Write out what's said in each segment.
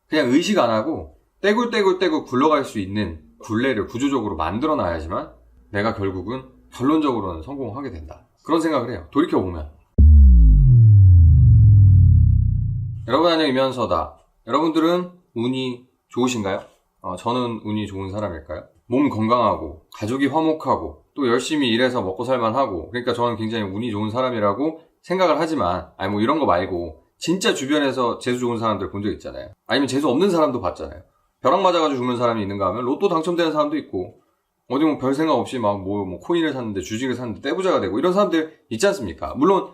그냥 의식 안 하고 떼굴떼굴 굴러갈 수 있는 굴레를 구조적으로 만들어 놔야지만 내가 결국은 결론적으로는 성공하게 된다. 그런 생각을 해요. 돌이켜보면. 여러분 안녕, 이면서다. 여러분들은 운이 좋으신가요? 저는 운이 좋은 사람일까요? 몸 건강하고 가족이 화목하고 또 열심히 일해서 먹고 살만하고, 그러니까 저는 굉장히 운이 좋은 사람이라고 생각을 하지만, 뭐 이런 거 말고 진짜 주변에서 재수 좋은 사람들 본 적 있잖아요. 아니면 재수 없는 사람도 봤잖아요. 벼락 맞아가지고 죽는 사람이 있는가 하면 로또 당첨되는 사람도 있고, 어디 뭐 별 생각 없이 막 뭐 코인을 샀는데 주식을 샀는데 떼부자가 되고, 이런 사람들 있지 않습니까? 물론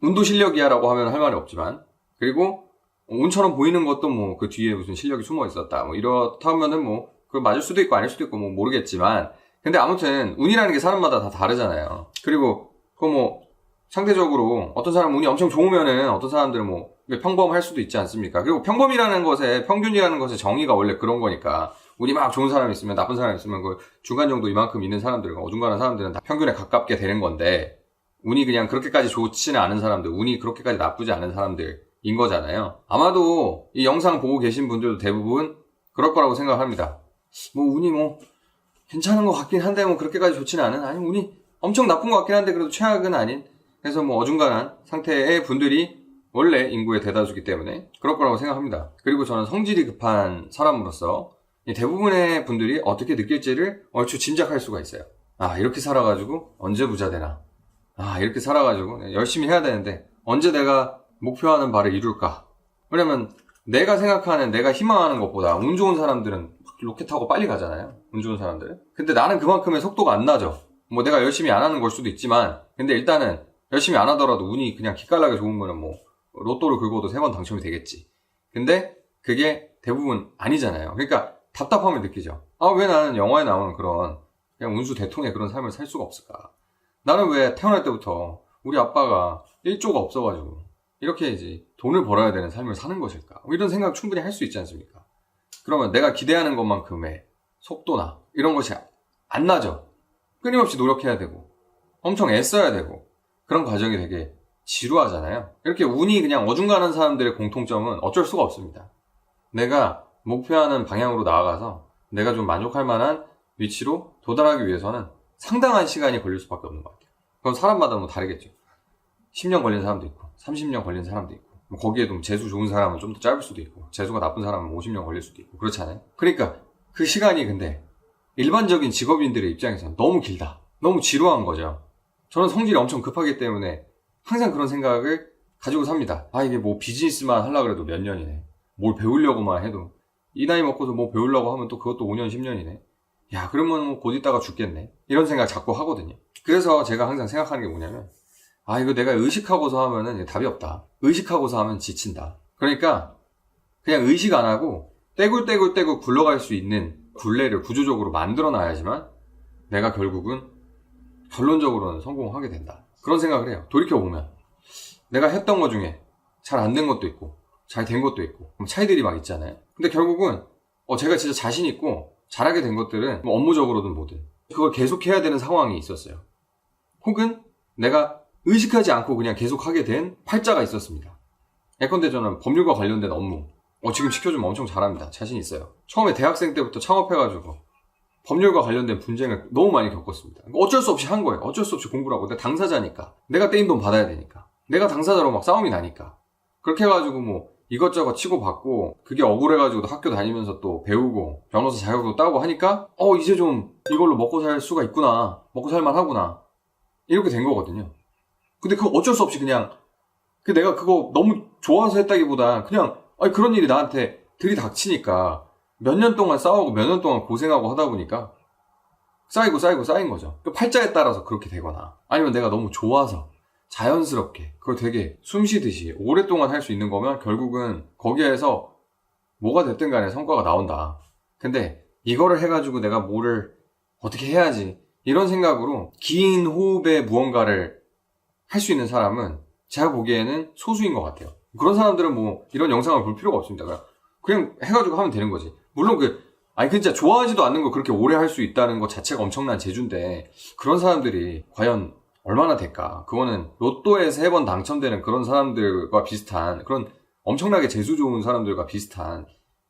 운도 실력이야 라고 하면 할 말이 없지만, 그리고 운처럼 보이는 것도 뭐 그 뒤에 무슨 실력이 숨어 있었다 뭐 이렇다 하면은 뭐 그거 맞을 수도 있고 아닐 수도 있고 뭐 모르겠지만, 근데 아무튼 운이라는 게 사람마다 다 다르잖아요. 그리고 그거 뭐 상대적으로 어떤 사람은 운이 엄청 좋으면은 어떤 사람들은 뭐 평범할 수도 있지 않습니까? 그리고 평범이라는 것에, 평균이라는 것의 정의가 원래 그런 거니까, 운이 막 좋은 사람이 있으면, 나쁜 사람이 있으면 그 중간 정도 이만큼 있는 사람들과 어중간한 사람들은 다 평균에 가깝게 되는 건데, 운이 그냥 그렇게까지 좋지는 않은 사람들, 운이 그렇게까지 나쁘지 않은 사람들인 거잖아요. 아마도 이 영상 보고 계신 분들도 대부분 그럴 거라고 생각합니다. 뭐 운이 뭐 괜찮은 것 같긴 한데 뭐 그렇게까지 좋지는 않은, 아니면 운이 엄청 나쁜 것 같긴 한데 그래도 최악은 아닌, 그래서 뭐 어중간한 상태의 분들이 원래 인구의 대다수이기 때문에 그럴 거라고 생각합니다. 그리고 저는 성질이 급한 사람으로서 대부분의 분들이 어떻게 느낄지를 얼추 짐작할 수가 있어요. 이렇게 살아가지고 언제 부자 되나, 이렇게 살아가지고 열심히 해야 되는데 언제 내가 목표하는 바를 이룰까. 왜냐면 내가 생각하는, 내가 희망하는 것보다 운 좋은 사람들은 로켓 타고 빨리 가잖아요. 운 좋은 사람들은. 근데 나는 그만큼의 속도가 안 나죠. 뭐 내가 열심히 안 하는 걸 수도 있지만, 근데 일단은 열심히 안 하더라도 운이 그냥 기깔나게 좋은 거는 뭐 로또를 긁어도 3번 당첨이 되겠지. 근데 그게 대부분 아니잖아요. 그러니까 답답함을 느끼죠. 왜 나는 영화에 나오는 그런 그냥 운수 대통의 그런 삶을 살 수가 없을까. 나는 왜 태어날 때부터 우리 아빠가 1조가 없어가지고 이렇게 해야지 돈을 벌어야 되는 삶을 사는 것일까. 뭐 이런 생각 충분히 할 수 있지 않습니까? 그러면 내가 기대하는 것만큼의 속도나 이런 것이 안 나죠. 끊임없이 노력해야 되고 엄청 애써야 되고, 그런 과정이 되게 지루하잖아요. 이렇게 운이 그냥 어중간한 사람들의 공통점은 어쩔 수가 없습니다. 내가 목표하는 방향으로 나아가서 내가 좀 만족할 만한 위치로 도달하기 위해서는 상당한 시간이 걸릴 수밖에 없는 것 같아요. 그건 사람마다 뭐 다르겠죠. 10년 걸린 사람도 있고 30년 걸린 사람도 있고, 뭐 거기에도 재수 좋은 사람은 좀 더 짧을 수도 있고 재수가 나쁜 사람은 50년 걸릴 수도 있고 그렇잖아요. 그러니까 그 시간이 근데 일반적인 직업인들의 입장에서는 너무 길다, 너무 지루한 거죠. 저는 성질이 엄청 급하기 때문에 항상 그런 생각을 가지고 삽니다. 이게 뭐 비즈니스만 하려고 해도 몇 년이네. 뭘 배우려고만 해도 이 나이 먹고서 뭐 배우려고 하면 또 그것도 5년 10년이네. 그러면 뭐 곧 있다가 죽겠네. 이런 생각 자꾸 하거든요. 그래서 제가 항상 생각하는 게 뭐냐면, 이거 내가 의식하고서 하면은 답이 없다. 의식하고서 하면 지친다. 그러니까 그냥 의식 안 하고 떼굴 굴러갈 수 있는 굴레를 구조적으로 만들어 놔야지만 내가 결국은 결론적으로는 성공하게 된다. 그런 생각을 해요. 돌이켜보면 내가 했던 것 중에 잘 안 된 것도 있고 잘 된 것도 있고 차이들이 막 있잖아요. 근데 결국은 제가 진짜 자신 있고 잘하게 된 것들은 뭐 업무적으로든 뭐든 그걸 계속 해야 되는 상황이 있었어요. 혹은 내가 의식하지 않고 그냥 계속 하게 된 팔자가 있었습니다. 예컨대 저는 법률과 관련된 업무 지금 시켜주면 엄청 잘합니다. 자신 있어요. 처음에 대학생 때부터 창업해가지고 법률과 관련된 분쟁을 너무 많이 겪었습니다. 어쩔 수 없이 한 거예요. 어쩔 수 없이 공부를 하고, 내가 당사자니까, 내가 떼인 돈 받아야 되니까, 내가 당사자로 막 싸움이 나니까, 그렇게 해가지고 뭐 이것저것 치고받고, 그게 억울해가지고 학교 다니면서 또 배우고 변호사 자격도 따고 하니까 이제 좀 이걸로 먹고 살 수가 있구나, 먹고 살만 하구나, 이렇게 된 거거든요. 근데 그거 어쩔 수 없이 그냥 내가 그거 너무 좋아서 했다기보다 그냥 그런 일이 나한테 들이닥치니까 몇 년 동안 싸우고 몇 년 동안 고생하고 하다 보니까 쌓인 거죠. 그 팔자에 따라서 그렇게 되거나, 아니면 내가 너무 좋아서 자연스럽게 그걸 되게 숨쉬듯이 오랫동안 할 수 있는 거면 결국은 거기에서 뭐가 됐든 간에 성과가 나온다. 근데 이거를 해가지고 내가 뭐를 어떻게 해야지 이런 생각으로 긴 호흡에 무언가를 할 수 있는 사람은 제가 보기에는 소수인 것 같아요. 그런 사람들은 뭐 이런 영상을 볼 필요가 없습니다. 그냥 해가지고 하면 되는 거지. 물론 진짜 좋아하지도 않는 거 그렇게 오래 할 수 있다는 것 자체가 엄청난 재주인데, 그런 사람들이 과연 얼마나 될까? 그거는 로또에 3번 당첨되는 그런 사람들과 비슷한, 그런 엄청나게 재수 좋은 사람들과 비슷한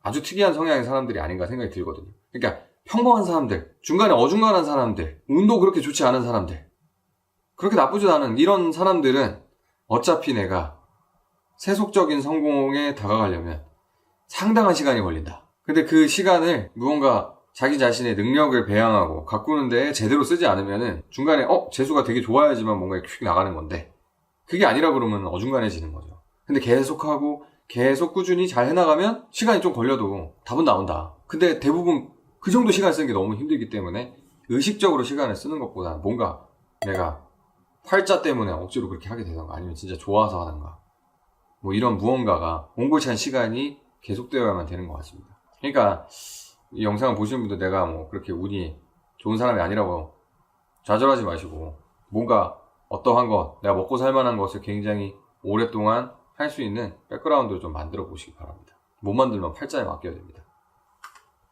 아주 특이한 성향의 사람들이 아닌가 생각이 들거든요. 그러니까 평범한 사람들, 중간에 어중간한 사람들, 운도 그렇게 좋지 않은 사람들, 그렇게 나쁘지도 않은 이런 사람들은 어차피 내가 세속적인 성공에 다가가려면 상당한 시간이 걸린다. 근데 그 시간을 무언가 자기 자신의 능력을 배양하고 가꾸는 데에 제대로 쓰지 않으면은 중간에 재수가 되게 좋아야지만 뭔가 휙 나가는 건데 그게 아니라 그러면 어중간해지는 거죠. 근데 계속하고 계속 꾸준히 잘 해나가면 시간이 좀 걸려도 답은 나온다. 근데 대부분 그 정도 시간 쓰는 게 너무 힘들기 때문에 의식적으로 시간을 쓰는 것보다 뭔가 내가 활자 때문에 억지로 그렇게 하게 되던가 아니면 진짜 좋아서 하던가 뭐 이런 무언가가 옹골찬 시간이 계속되어야만 되는 것 같습니다. 그러니까 이 영상을 보시는 분들 내가 뭐 그렇게 운이 좋은 사람이 아니라고 좌절하지 마시고 뭔가 어떠한 것, 내가 먹고 살만한 것을 굉장히 오랫동안 할 수 있는 백그라운드를 좀 만들어 보시기 바랍니다. 못 만들면 팔자에 맡겨야 됩니다.